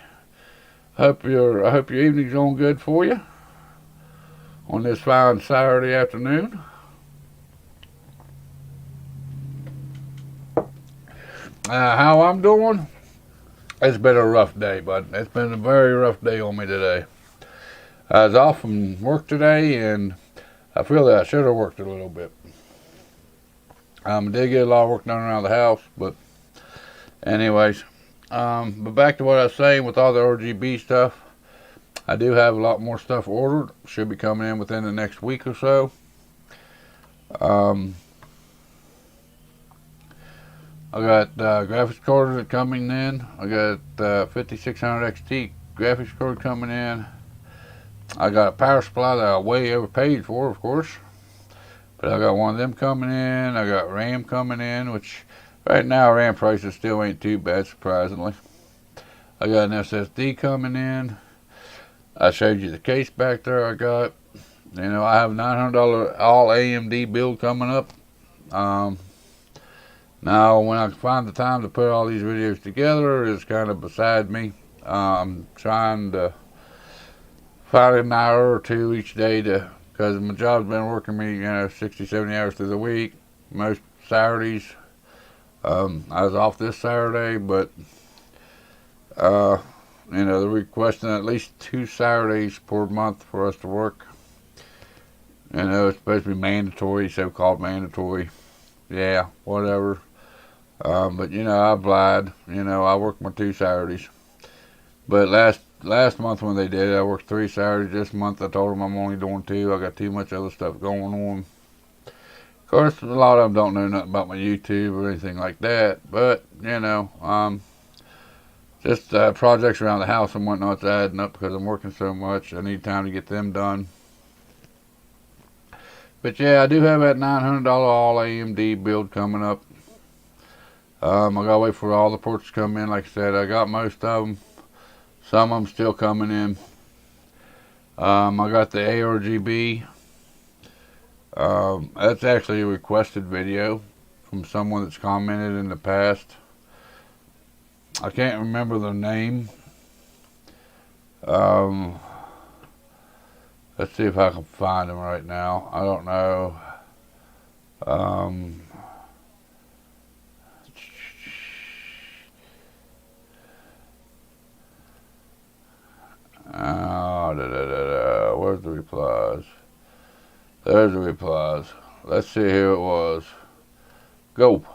I hope your evening's going good for you on this fine Saturday afternoon. How I'm doing? It's been a rough day, bud. It's been a very rough day on me today. I was off from work today, and I feel that I should have worked a little bit. I did get a lot of work done around the house, but anyways. But back to what I was saying with all the RGB stuff. I do have a lot more stuff ordered. Should be coming in within the next week or so. I got graphics card coming in. I got 5600 XT graphics card coming in. I got a power supply that I way overpaid for, of course. But I got one of them coming in. I got RAM coming in, which right now RAM prices still ain't too bad, surprisingly. I got an SSD coming in. I showed you the case back there I got. You know, I have a $900 all AMD build coming up. Now, when I find the time to put all these videos together is kind of beside me. I'm trying to find an hour or two each day because my job's been working me, 60, 70 hours through the week. Most Saturdays. I was off this Saturday, but, they're requesting at least 2 Saturdays per month for us to work. It's supposed to be mandatory, so-called mandatory. Yeah, whatever. But I've lied. I worked my 2 Saturdays. But last month when they did it, I worked 3 Saturdays. This month I told them I'm only doing 2. I got too much other stuff going on. Of course, a lot of them don't know nothing about my YouTube or anything like that. But, just projects around the house and whatnot's adding up because I'm working so much. I need time to get them done. But yeah, I do have that $900 all AMD build coming up. I gotta wait for all the ports to come in. Like I said, I got most of them. Some of them still coming in. I got the ARGB. That's actually a requested video from someone that's commented in the past. I can't remember their name. Let's see if I can find them right now. I don't know. Where's the replies? There's the replies. Let's see who it was. Go.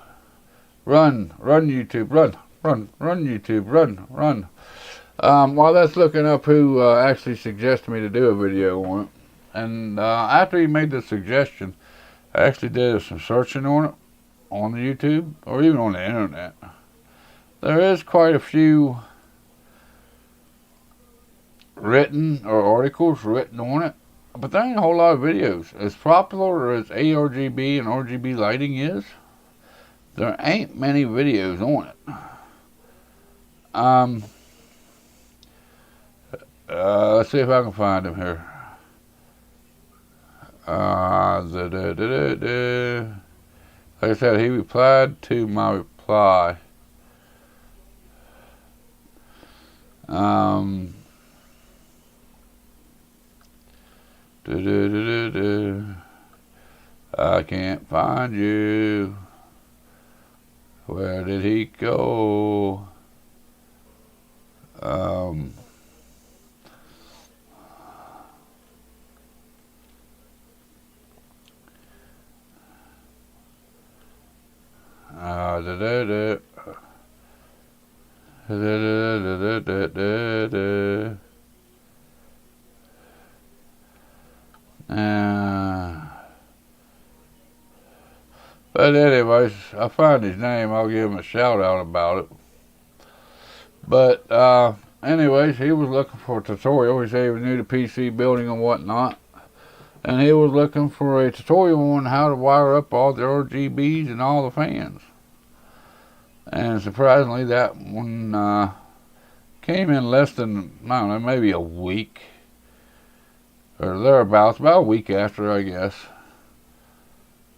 Run YouTube, run YouTube, run. While that's looking up who actually suggested me to do a video on it, and after he made the suggestion, I actually did some searching on it, on the YouTube, or even on the internet. There is quite a few written or articles written on it, but there ain't a whole lot of videos. As popular as ARGB and RGB lighting is, there ain't many videos on it. Let's see if I can find him here. Like I said, he replied to my reply. I can't find you. Where did he go? But anyways, I find his name. I'll give him a shout out about it. But anyways, he was looking for a tutorial. He said he was new to PC building and whatnot, and he was looking for a tutorial on how to wire up all the RGBs and all the fans. And surprisingly, that one came in less than, I don't know, maybe a week or thereabouts, about a week after, I guess.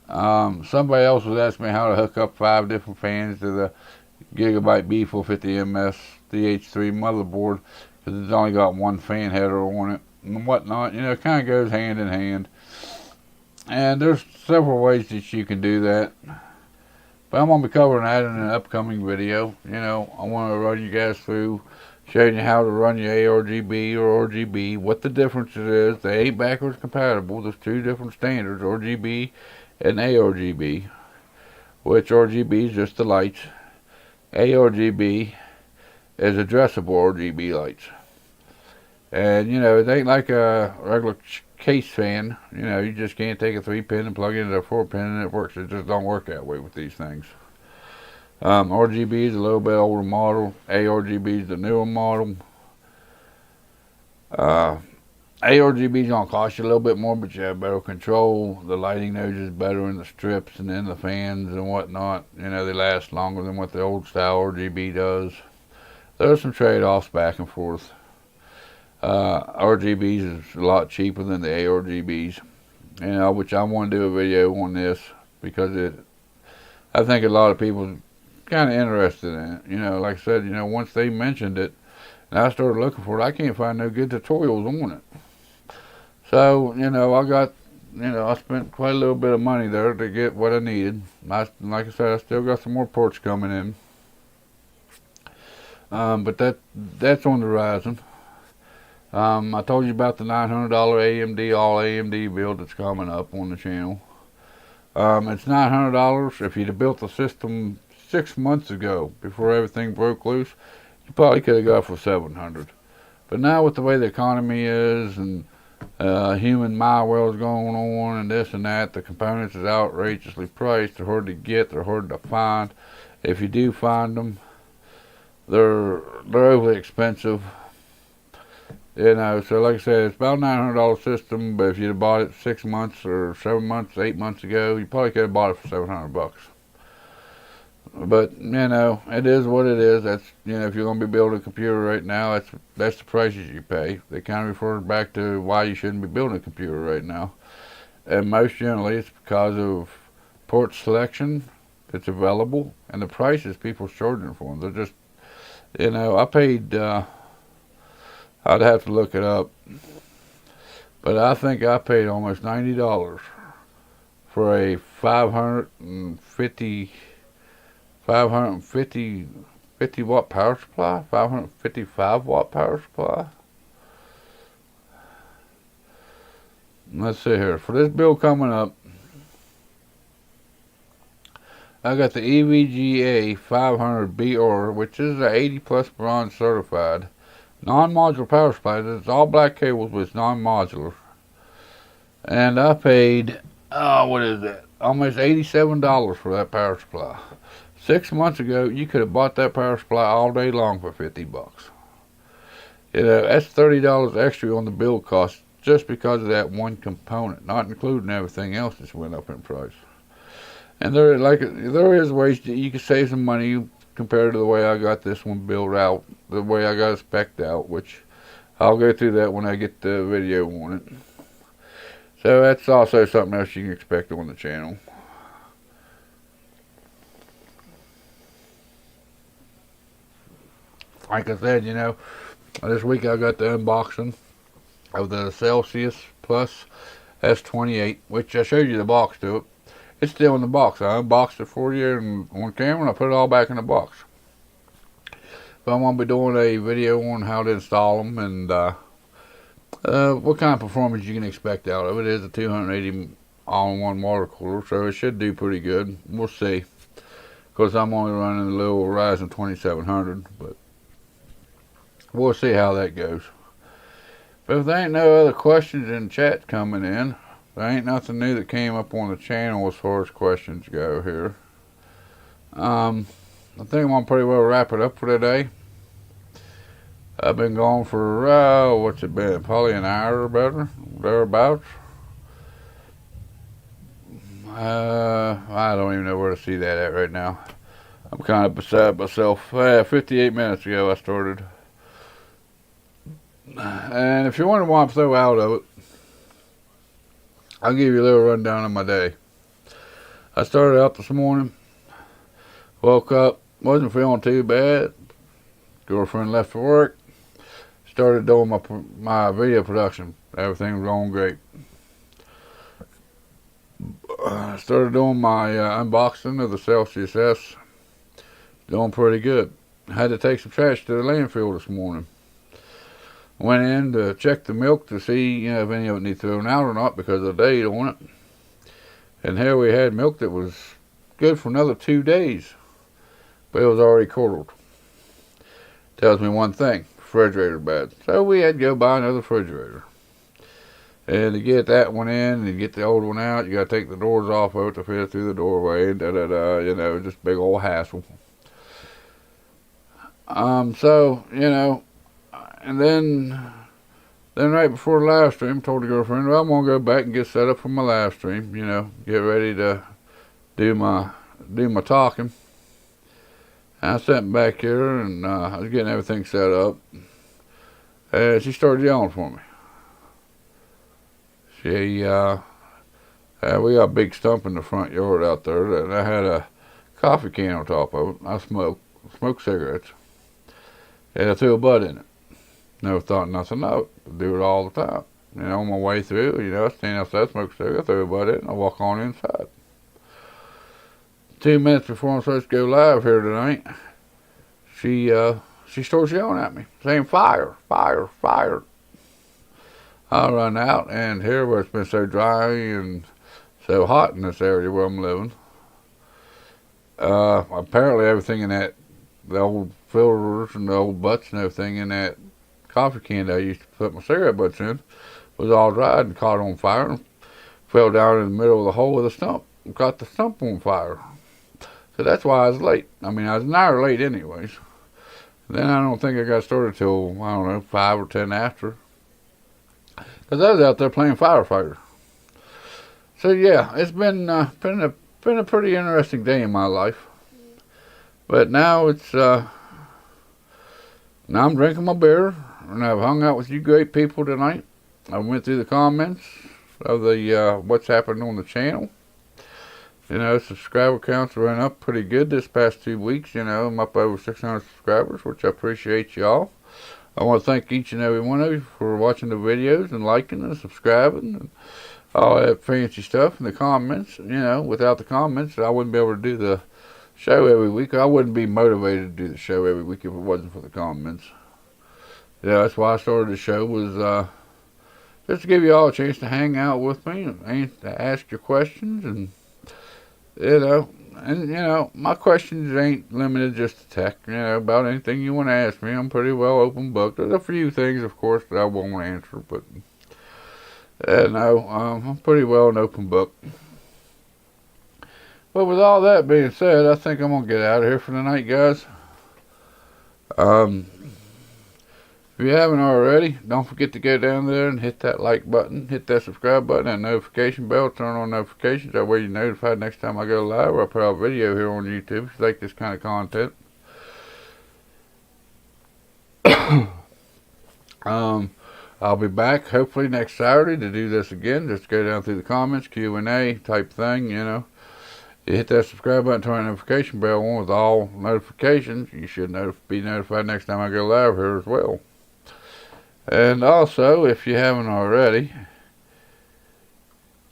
Somebody else was asking me how to hook up 5 different fans to the Gigabyte B450MS DH3 motherboard, because it's only got one fan header on it and whatnot. It kind of goes hand in hand. And there's several ways that you can do that. But I'm going to be covering that in an upcoming video. You know, I want to run you guys through, showing you how to run your ARGB or RGB, what the differences is. They ain't backwards compatible. There's two different standards, RGB and ARGB, which RGB is just the lights. ARGB is addressable RGB lights. And, you know, it ain't like a regular case fan. You know, you just can't take a 3-pin and plug it into a 4-pin and it works. It just don't work that way with these things. RGB is a little bit older model. ARGB is the newer model. ARGB is going to cost you a little bit more, but you have better control. The lighting nose is better in the strips and in the fans and whatnot. You know, they last longer than what the old style RGB does. There's some trade-offs back and forth. RGBs is a lot cheaper than the ARGBs, you know, which I want to do a video on this because I think a lot of people kind of interested in it. You know, like I said, you know, once they mentioned it and I started looking for it, I can't find no good tutorials on it. So, you know, I spent quite a little bit of money there to get what I needed. Like I said, I still got some more parts coming in. But that's on the horizon. I told you about the $900 AMD, all AMD build that's coming up on the channel. It's $900. If you'd have built the system 6 months ago, before everything broke loose, you probably could have got it for $700. But now with the way the economy is and human malware is going on and this and that, the components is outrageously priced. They're hard to get. They're hard to find. If you do find them, they're overly expensive. You know, so like I said, it's about a $900 system, but if you'd have bought it 6 months or 7 months, 8 months ago, you probably could have bought it for $700. But, you know, it is what it is. That's, you know, if you're going to be building a computer right now, that's the prices you pay. They kind of refer back to why you shouldn't be building a computer right now. And most generally, it's because of port selection that's available and the prices people are charging for them. They're just, you know, I paid... I'd have to look it up, but I think I paid almost $90 for a 550 watt power supply, 555 watt power supply. Let's see here. For this build coming up, I got the EVGA 500BR, which is a 80 plus bronze certified. Non-modular power supply. It's all black cables, but it's non-modular. And I paid, what is that? Almost $87 for that power supply. 6 months ago, you could have bought that power supply all day long for $50. You know, that's $30 extra on the build cost just because of that one component, not including everything else that's went up in price. And there is ways that you can save some money compared to the way I got this one built out, the way I got it spec'd out, which I'll go through that when I get the video on it. So that's also something else you can expect on the channel. Like I said, you know, this week I got the unboxing of the Celsius Plus S28, which I showed you the box to it. It's still in the box. I unboxed it for you and on camera, and I put it all back in the box. But I'm going to be doing a video on how to install them and what kind of performance you can expect out of it. It is a 280 all-in-one water cooler, so it should do pretty good. We'll see. Of course, I'm only running the little Ryzen 2700, but we'll see how that goes. But if there ain't no other questions in chat coming in, there ain't nothing new that came up on the channel as far as questions go here. I think I'm going to pretty well wrap it up for today. I've been gone for, what's it been? Probably an hour or better, thereabouts. I don't even know where to see that at right now. I'm kind of beside myself. 58 minutes ago I started. And if you're wondering why I'm so out of it, I'll give you a little rundown of my day. I started out this morning, woke up, wasn't feeling too bad. Girlfriend left for work, started doing my video production. Everything was going great. I started doing my unboxing of the Celsius S. Doing pretty good. I had to take some trash to the landfill this morning. Went in to check the milk to see, if any of it needed thrown out or not because of the date on it. And here we had milk that was good for another 2 days, but it was already curdled. Tells me one thing: refrigerator bad. So we had to go buy another refrigerator. And to get that one in and get the old one out, you got to take the doors off of it to fit it through the doorway, and just big old hassle. So, and then right before the live stream, told the girlfriend, well, I'm going to go back and get set up for my live stream, get ready to do my talking. And I sat back here and I was getting everything set up. And she started yelling for me. We got a big stump in the front yard out there, and I had a coffee can on top of it. I smoke cigarettes, and I threw a butt in it. Never thought nothing of it. I do it all the time. On my way through, I stand outside, smoke a cigarette, throw a butt in it, and I walk on inside. 2 minutes before I'm supposed to go live here tonight, she starts yelling at me, saying, "Fire, fire, fire." I run out, and here where it's been so dry and so hot in this area where I'm living, apparently everything in the old filters and the old butts and everything in that coffee can that I used to put my cigarette butts in was all dried and caught on fire and fell down in the middle of the hole of the stump and caught the stump on fire. So that's why I was late. I was an hour late anyways. Then I don't think I got started till, 5 or 10 after. Because I was out there playing firefighter. So yeah, it's been a pretty interesting day in my life. But now now I'm drinking my beer, and I've hung out with you great people tonight. I went through the comments of the what's happened on the channel. Subscriber counts went up pretty good this past 2 weeks. I'm up over 600 subscribers, which I appreciate y'all. I want to thank each and every one of you for watching the videos and liking and subscribing and all that fancy stuff in the comments. Without the comments, I wouldn't be able to do the show every week. I wouldn't be motivated to do the show every week if it wasn't for the comments. That's why I started the show, was just to give you all a chance to hang out with me and to ask your questions. And, my questions ain't limited just to tech, about anything you want to ask me. I'm pretty well open book. There's a few things, of course, that I won't answer, but, I'm pretty well an open book. But with all that being said, I think I'm going to get out of here for the night, guys. If you haven't already, don't forget to go down there and hit that like button, hit that subscribe button, and notification bell, turn on notifications. That way you're notified next time I go live or I put out a video here on YouTube if you like this kind of content. I'll be back hopefully next Saturday to do this again. Just go down through the comments, Q&A type thing, You hit that subscribe button, turn the notification bell on with all notifications. You should be notified next time I go live here as well. And also, if you haven't already,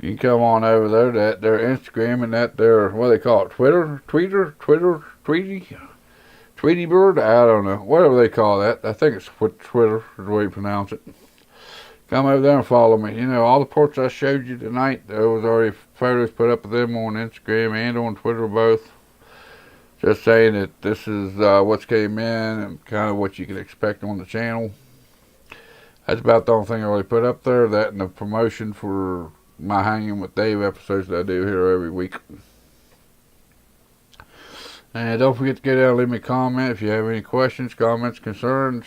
you can come on over there to their Instagram and their, what do they call it, Tweety Bird? I don't know. Whatever they call that. I think it's Twitter is the way you pronounce it. Come over there and follow me. All the parts I showed you tonight, there was already photos put up of them on Instagram and on Twitter both. Just saying that this is what's came in and kind of what you can expect on the channel. That's about the only thing I really put up there. That and the promotion for my Hanging with Dave episodes that I do here every week. And don't forget to go down and leave me a comment if you have any questions, comments, concerns.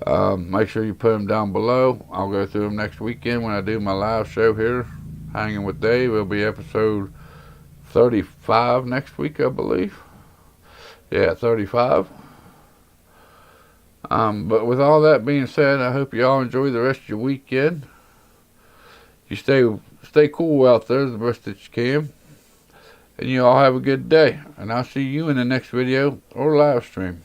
Make sure you put them down below. I'll go through them next weekend when I do my live show here, Hanging with Dave. It'll be episode 35 next week, I believe. Yeah, 35. But with all that being said, I hope you all enjoy the rest of your weekend. You stay cool out there the best that you can. And you all have a good day. And I'll see you in the next video or live stream.